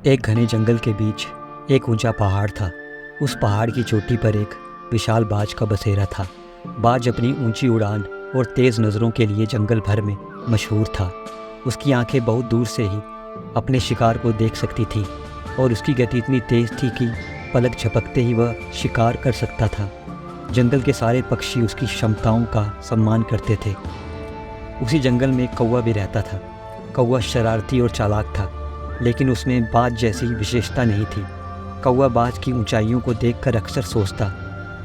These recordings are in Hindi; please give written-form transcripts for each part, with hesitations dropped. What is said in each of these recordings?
एक घने जंगल के बीच एक ऊंचा पहाड़ था। उस पहाड़ की चोटी पर एक विशाल बाज का बसेरा था। बाज अपनी ऊंची उड़ान और तेज़ नज़रों के लिए जंगल भर में मशहूर था। उसकी आंखें बहुत दूर से ही अपने शिकार को देख सकती थी और उसकी गति इतनी तेज़ थी कि पलक झपकते ही वह शिकार कर सकता था। जंगल के सारे पक्षी उसकी क्षमताओं का सम्मान करते थे। उसी जंगल में कौवा भी रहता था। कौवा शरारती और चालाक था, लेकिन उसमें बाज जैसी विशेषता नहीं थी। कौवा बाज की ऊंचाइयों को देखकर अक्सर सोचता,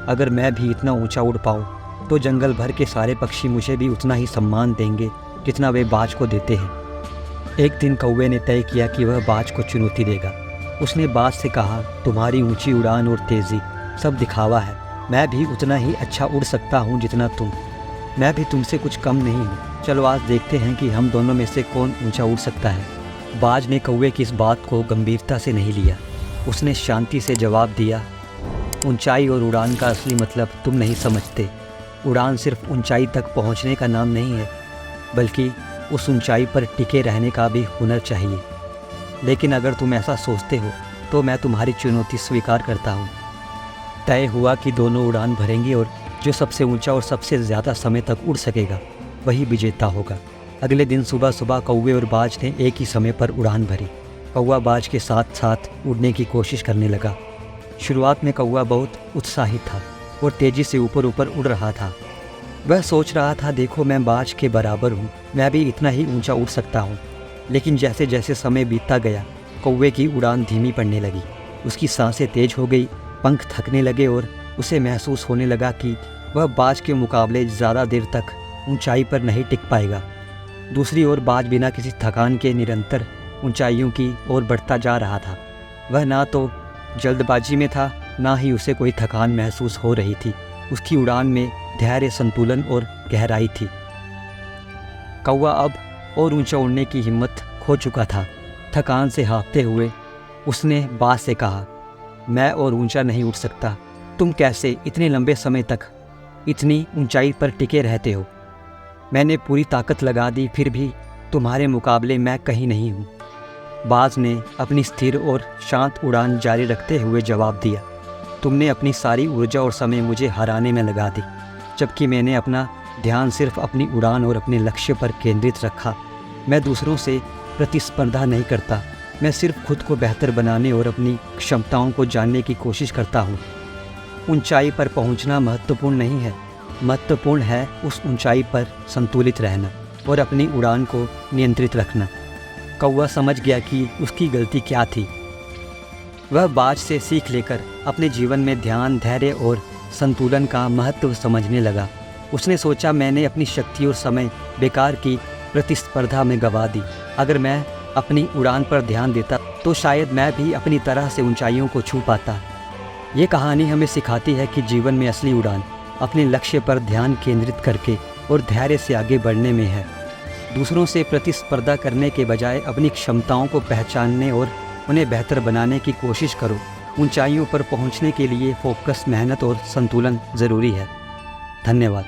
अगर मैं भी इतना ऊंचा उड़ पाऊँ तो जंगल भर के सारे पक्षी मुझे भी उतना ही सम्मान देंगे जितना वे बाज को देते हैं। एक दिन कौवे ने तय किया कि वह बाज को चुनौती देगा। उसने बाज से कहा, तुम्हारी ऊंची उड़ान और तेज़ी सब दिखावा है। मैं भी उतना ही अच्छा उड़ सकता हूँ जितना तुम। मैं भी तुमसे कुछ कम नहीं हूँ। चलो आज देखते हैं कि हम दोनों में से कौन ऊंचा उड़ सकता है। बाज ने कौवे की इस बात को गंभीरता से नहीं लिया। उसने शांति से जवाब दिया, ऊंचाई और उड़ान का असली मतलब तुम नहीं समझते। उड़ान सिर्फ ऊंचाई तक पहुंचने का नाम नहीं है, बल्कि उस ऊंचाई पर टिके रहने का भी हुनर चाहिए। लेकिन अगर तुम ऐसा सोचते हो तो मैं तुम्हारी चुनौती स्वीकार करता हूँ। तय हुआ कि दोनों उड़ान भरेंगे और जो सबसे ऊंचा और सबसे ज़्यादा समय तक उड़ सकेगा वही विजेता होगा। अगले दिन सुबह सुबह कौवे और बाज ने एक ही समय पर उड़ान भरी। कौवा बाज के साथ साथ उड़ने की कोशिश करने लगा। शुरुआत में कौवा बहुत उत्साहित था और तेज़ी से ऊपर ऊपर उड़ रहा था। वह सोच रहा था, देखो मैं बाज के बराबर हूँ, मैं भी इतना ही ऊंचा उड़ सकता हूँ। लेकिन जैसे जैसे समय बीतता गया कौवे की उड़ान धीमी पड़ने लगी। उसकी सांसें तेज हो गई, पंख थकने लगे और उसे महसूस होने लगा कि वह बाज के मुकाबले ज़्यादा देर तक ऊंचाई पर नहीं टिक पाएगा। दूसरी ओर बाज बिना किसी थकान के निरंतर ऊंचाइयों की ओर बढ़ता जा रहा था। वह ना तो जल्दबाजी में था, ना ही उसे कोई थकान महसूस हो रही थी। उसकी उड़ान में धैर्य, संतुलन और गहराई थी। कौवा अब और ऊंचा उड़ने की हिम्मत खो चुका था। थकान से हाँफते हुए उसने बाज से कहा, मैं और ऊंचा नहीं उड़ सकता। तुम कैसे इतने लंबे समय तक इतनी ऊंचाई पर टिके रहते हो? मैंने पूरी ताकत लगा दी, फिर भी तुम्हारे मुकाबले मैं कहीं नहीं हूँ। बाज ने अपनी स्थिर और शांत उड़ान जारी रखते हुए जवाब दिया, तुमने अपनी सारी ऊर्जा और समय मुझे हराने में लगा दी, जबकि मैंने अपना ध्यान सिर्फ अपनी उड़ान और अपने लक्ष्य पर केंद्रित रखा। मैं दूसरों से प्रतिस्पर्धा नहीं करता, मैं सिर्फ खुद को बेहतर बनाने और अपनी क्षमताओं को जानने की कोशिश करता हूँ। ऊंचाई पर पहुँचना महत्वपूर्ण नहीं है, महत्वपूर्ण है उस ऊंचाई पर संतुलित रहना और अपनी उड़ान को नियंत्रित रखना। कौवा समझ गया कि उसकी गलती क्या थी। वह बाज से सीख लेकर अपने जीवन में ध्यान, धैर्य और संतुलन का महत्व समझने लगा। उसने सोचा, मैंने अपनी शक्ति और समय बेकार की प्रतिस्पर्धा में गंवा दी। अगर मैं अपनी उड़ान पर ध्यान देता तो शायद मैं भी अपनी तरह से ऊंचाइयों को छू पाता। ये कहानी हमें सिखाती है कि जीवन में असली उड़ान अपने लक्ष्य पर ध्यान केंद्रित करके और धैर्य से आगे बढ़ने में है। दूसरों से प्रतिस्पर्धा करने के बजाय अपनी क्षमताओं को पहचानने और उन्हें बेहतर बनाने की कोशिश करो। ऊंचाइयों पर पहुंचने के लिए फोकस, मेहनत और संतुलन ज़रूरी है। धन्यवाद।